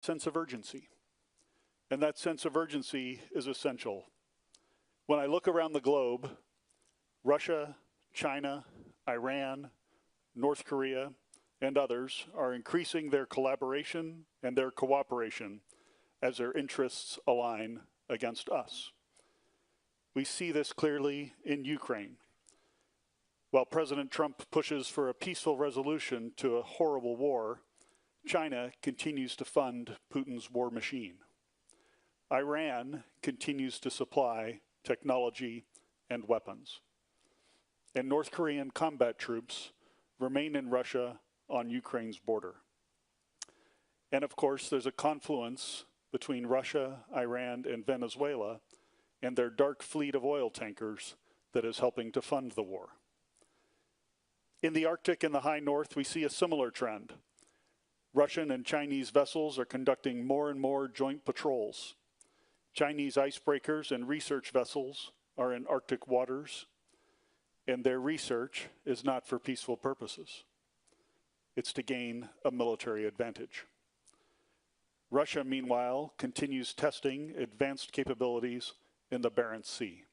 sense of urgency. And that sense of urgency is essential. When I look around the globe, Russia, China, Iran, North Korea, and others are increasing their collaboration and their cooperation as their interests align against us. We see this clearly in Ukraine. While President Trump pushes for a peaceful resolution to a horrible war, China continues to fund Putin's war machine. Iran continues to supply technology and weapons. And North Korean combat troops remain in Russia on Ukraine's border. And of course, there's a confluence between Russia, Iran, and Venezuela and their dark fleet of oil tankers that is helping to fund the war. In the Arctic and the high north, we see a similar trend. Russian and Chinese vessels are conducting more and more joint patrols. Chinese icebreakers and research vessels are in Arctic waters, and their research is not for peaceful purposes. It's to gain a military advantage. Russia, meanwhile, continues testing advanced capabilities in the Barents Sea.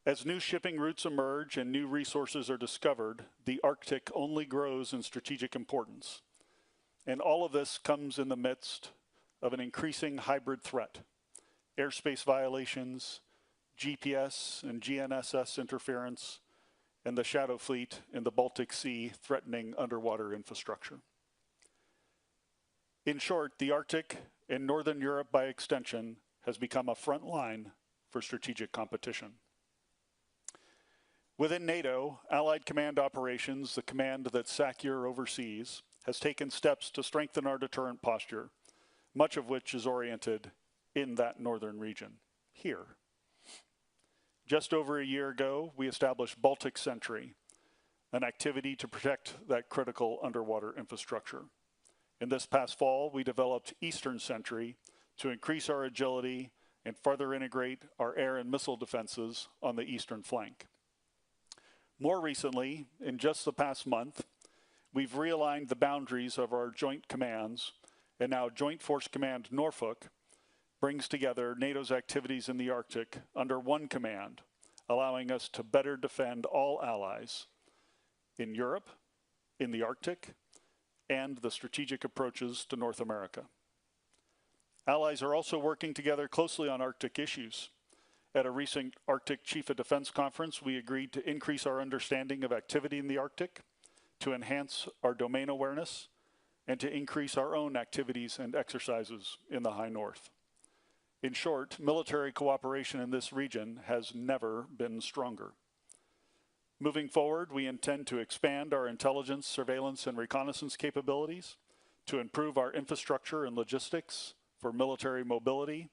As new shipping routes emerge and new resources are discovered, the Arctic only grows in strategic importance. And all of this comes in the midst of an increasing hybrid threat: airspace violations, GPS and GNSS interference, and the shadow fleet in the Baltic Sea threatening underwater infrastructure. In short, the Arctic, and Northern Europe by extension, has become a front line for strategic competition. Within NATO, Allied Command Operations, the command that SACEUR oversees, has taken steps to strengthen our deterrent posture, much of which is oriented in that northern region, here. Just over a year ago, we established Baltic Sentry, an activity to protect that critical underwater infrastructure. In this past fall, we developed Eastern Sentry to increase our agility and further integrate our air and missile defenses on the eastern flank. More recently, in just the past month, we've realigned the boundaries of our joint commands, and now Joint Force Command Norfolk brings together NATO's activities in the Arctic under one command, allowing us to better defend all allies in Europe, in the Arctic, and the strategic approaches to North America. Allies are also working together closely on Arctic issues. At a recent Arctic Chief of Defense conference, we agreed to increase our understanding of activity in the Arctic, to enhance our domain awareness, and to increase our own activities and exercises in the high north. In short, military cooperation in this region has never been stronger. Moving forward, we intend to expand our intelligence, surveillance, and reconnaissance capabilities, to improve our infrastructure and logistics for military mobility,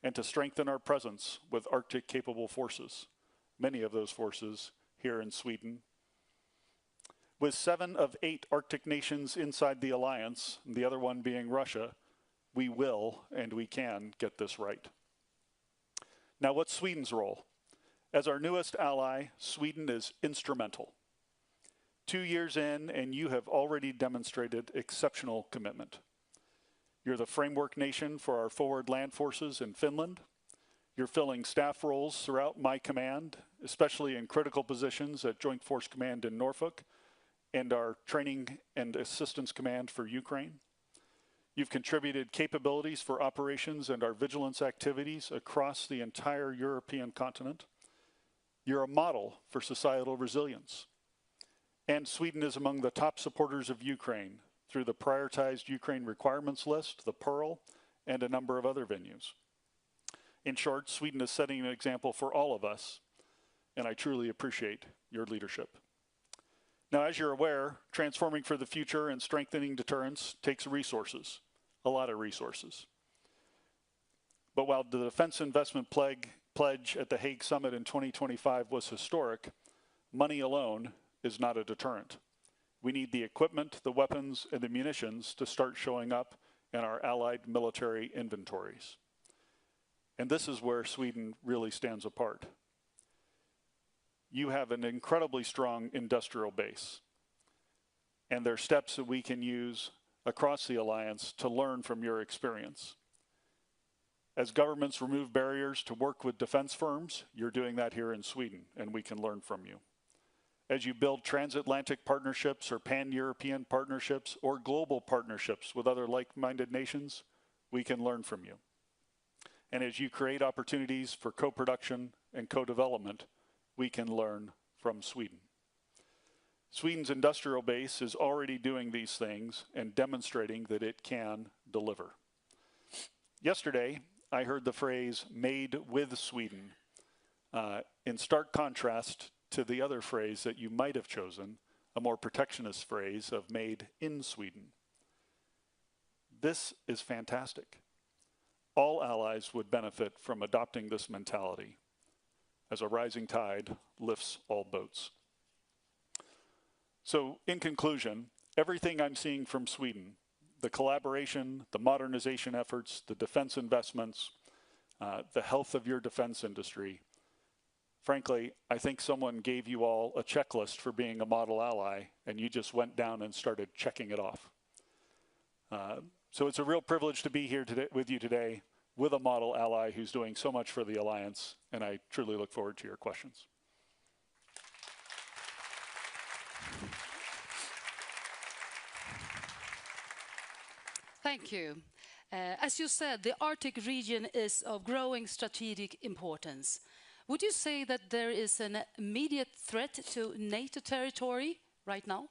and to strengthen our presence with Arctic-capable forces, many of those forces here in Sweden. With 7 of 8 Arctic nations inside the alliance, the other one being Russia, we will and we can get this right. Now, what's Sweden's role? As our newest ally, Sweden is instrumental. 2 years in, and you have already demonstrated exceptional commitment. You're the framework nation for our forward land forces in Finland. You're filling staff roles throughout my command, especially in critical positions at Joint Force Command in Norfolk and our Training and Assistance Command for Ukraine. You've contributed capabilities for operations and our vigilance activities across the entire European continent. You're a model for societal resilience. And Sweden is among the top supporters of Ukraine through the prioritized Ukraine requirements list, the Pearl, and a number of other venues. In short, Sweden is setting an example for all of us, and I truly appreciate your leadership. Now, as you're aware, transforming for the future and strengthening deterrence takes resources, a lot of resources. But while the Defense Investment Pledge at the Hague Summit in 2025 was historic, money alone is not a deterrent. We need the equipment, the weapons, and the munitions to start showing up in our allied military inventories. And this is where Sweden really stands apart. You have an incredibly strong industrial base, and there are steps that we can use across the alliance to learn from your experience. As governments remove barriers to work with defense firms, you're doing that here in Sweden, and we can learn from you. As you build transatlantic partnerships or pan-European partnerships or global partnerships with other like-minded nations, we can learn from you. And as you create opportunities for co-production and co-development, we can learn from Sweden. Sweden's industrial base is already doing these things and demonstrating that it can deliver. Yesterday, I heard the phrase "made with Sweden" in stark contrast to the other phrase that you might have chosen, a more protectionist phrase of "made in Sweden." This is fantastic. All allies would benefit from adopting this mentality, as a rising tide lifts all boats. So, in conclusion, everything I'm seeing from Sweden, the collaboration, the modernization efforts, the defense investments, the health of your defense industry, frankly, I think someone gave you all a checklist for being a model ally, and you just went down and started checking it off. So it's a real privilege to be here today, with you today with a model ally who's doing so much for the alliance, and I truly look forward to your questions. Thank you. As you said, the Arctic region is of growing strategic importance. Would you say that there is an immediate threat to NATO territory right now?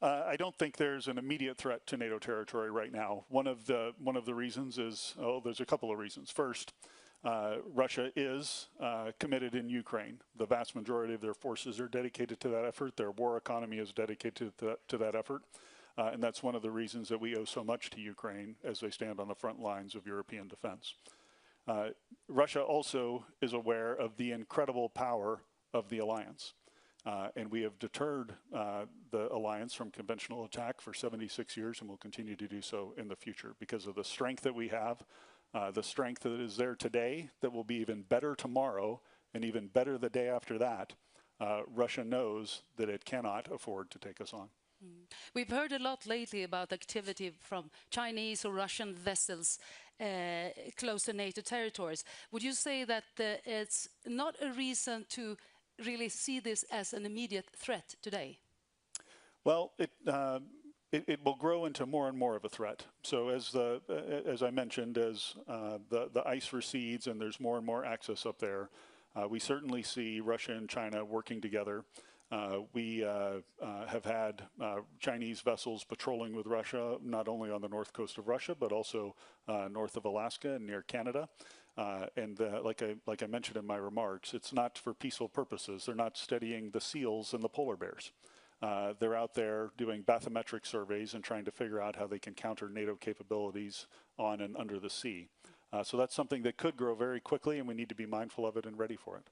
I don't think there's an immediate threat to NATO territory right now. One of the reasons is, there's a couple of reasons. First, Russia is committed in Ukraine. The vast majority of their forces are dedicated to that effort. Their war economy is dedicated to that effort. And that's one of the reasons that we owe so much to Ukraine as they stand on the front lines of European defense. Russia also is aware of the incredible power of the alliance. And we have deterred the alliance from conventional attack for 76 years and will continue to do so in the future because of the strength that we have, the strength that is there today that will be even better tomorrow and even better the day after that. Russia knows that it cannot afford to take us on. We've heard a lot lately about activity from Chinese or Russian vessels close to NATO territories. Would you say that it's not a reason to really see this as an immediate threat today? Well, it will grow into more and more of a threat. So as I mentioned, as the ice recedes and there's more and more access up there, we certainly see Russia and China working together. We have had Chinese vessels patrolling with Russia, not only on the north coast of Russia, but also north of Alaska and near Canada. And like I mentioned in my remarks, it's not for peaceful purposes. They're not studying the seals and the polar bears. They're out there doing bathymetric surveys and trying to figure out how they can counter NATO capabilities on and under the sea. So that's something that could grow very quickly, and we need to be mindful of it and ready for it.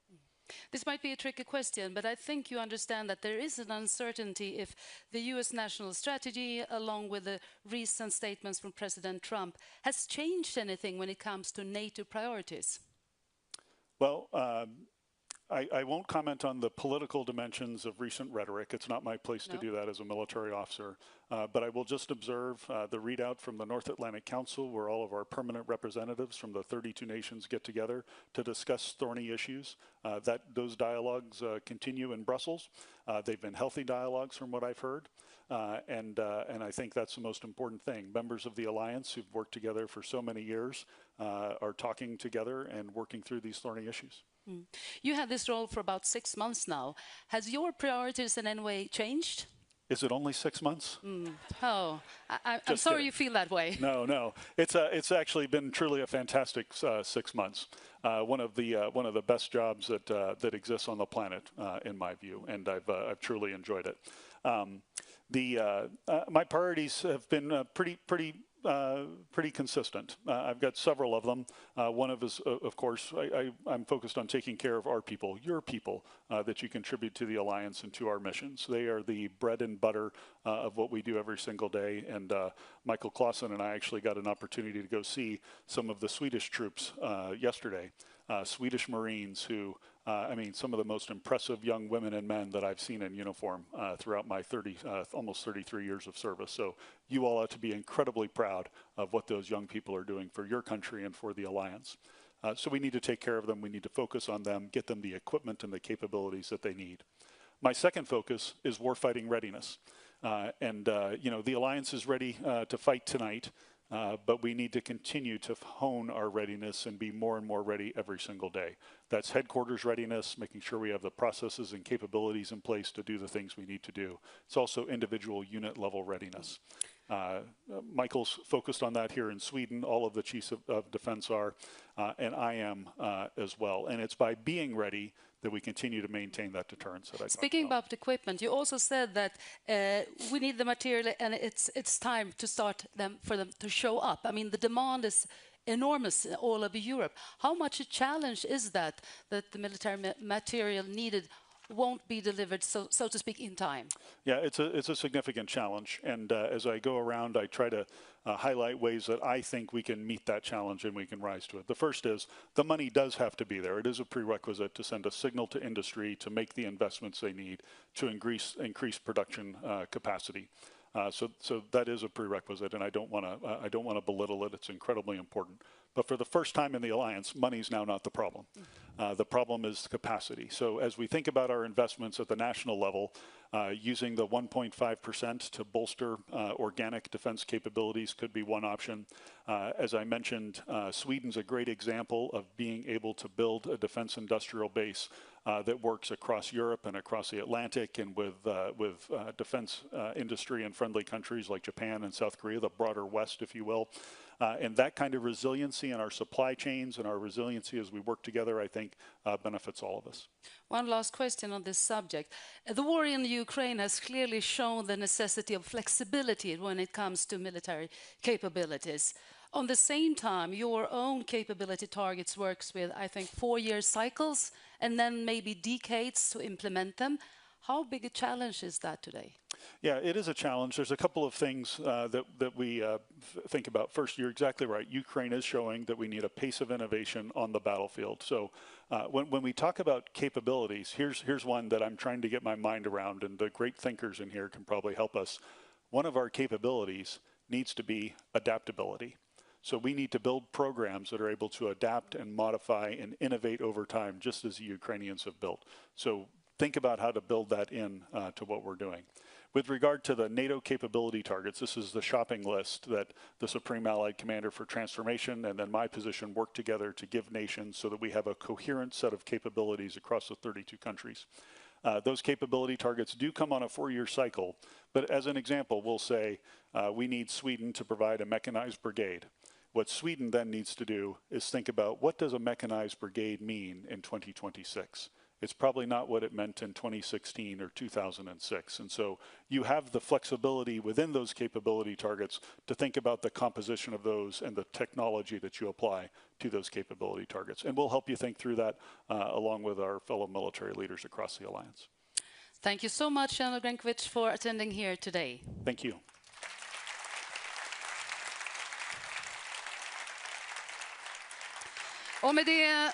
This might be a tricky question, but I think you understand that there is an uncertainty if the US national strategy, along with the recent statements from President Trump, has changed anything when it comes to NATO priorities. Well, I won't comment on the political dimensions of recent rhetoric. It's not my place to do that as a military officer. But I will just observe the readout from the North Atlantic Council, where all of our permanent representatives from the 32 nations get together to discuss thorny issues. Those dialogues continue in Brussels. They've been healthy dialogues from what I've heard. And I think that's the most important thing. Members of the alliance who've worked together for so many years are talking together and working through these thorny issues. You had this role for about 6 months now. Has your priorities in any way changed? Is it only 6 months? Oh, I'm sorry you feel that way. No. It's actually been truly a fantastic 6 months. One of the best jobs that exists on the planet, in my view, and I've truly enjoyed it. My priorities have been pretty consistent. I've got several of them. One of course, I'm focused on taking care of our people, your people, that you contribute to the alliance and to our missions. They are the bread and butter of what we do every single day. And Michael Clausen and I actually got an opportunity to go see some of the Swedish troops yesterday. Swedish Marines who I mean, some of the most impressive young women and men that I've seen in uniform throughout my almost 33 years of service. So you all ought to be incredibly proud of what those young people are doing for your country and for the alliance. So we need to take care of them. We need to focus on them, get them the equipment and the capabilities that they need. My second focus is warfighting readiness. You know, the alliance is ready to fight tonight. But we need to continue to hone our readiness and be more and more ready every single day. That's headquarters readiness, making sure we have the processes and capabilities in place to do the things we need to do. It's also individual unit level readiness. Michael's focused on that here in Sweden. All of the chiefs of defense are, and I am as well. And it's by being ready that we continue to maintain that deterrence that I talked about. Speaking about equipment, you also said that we need the material and it's time to start for them to show up. I mean, the demand is enormous all over Europe. How much a challenge is that the military material needed won't be delivered, so to speak, in time? Yeah, it's a significant challenge. And as I go around, I try to highlight ways that I think we can meet that challenge and we can rise to it. The first is the money does have to be there. It is a prerequisite to send a signal to industry to make the investments they need to increase production capacity. So that is a prerequisite, and I don't want to belittle it. It's incredibly important. But for the first time in the alliance, money's now not the problem. The problem is capacity. So as we think about our investments at the national level, using the 1.5% to bolster organic defense capabilities could be one option. As I mentioned, Sweden's a great example of being able to build a defense industrial base that works across Europe and across the Atlantic, and with defense industry in friendly countries like Japan and South Korea, the broader West, if you will. And that kind of resiliency in our supply chains and our resiliency as we work together, I think, benefits all of us. One last question on this subject. The war in Ukraine has clearly shown the necessity of flexibility when it comes to military capabilities. On the same time, your own capability targets works with, I think, 4-year cycles and then maybe decades to implement them. How big a challenge is that today? Yeah, it is a challenge. There's a couple of things that we think about. First, you're exactly right. Ukraine is showing that we need a pace of innovation on the battlefield. So when we talk about capabilities, here's one that I'm trying to get my mind around, and the great thinkers in here can probably help us. One of our capabilities needs to be adaptability. So we need to build programs that are able to adapt and modify and innovate over time, just as the Ukrainians have built. So think about how to build that in to what we're doing. With regard to the NATO capability targets, this is the shopping list that the Supreme Allied Commander for Transformation and then my position work together to give nations so that we have a coherent set of capabilities across the 32 countries. Those capability targets do come on a 4-year cycle, but as an example, we'll say we need Sweden to provide a mechanized brigade. What Sweden then needs to do is think about, what does a mechanized brigade mean in 2026? It's probably not what it meant in 2016 or 2006. And so you have the flexibility within those capability targets to think about the composition of those and the technology that you apply to those capability targets. And we'll help you think through that along with our fellow military leaders across the alliance. Thank you so much, General Grenkovich, for attending here today. Thank you. Och med det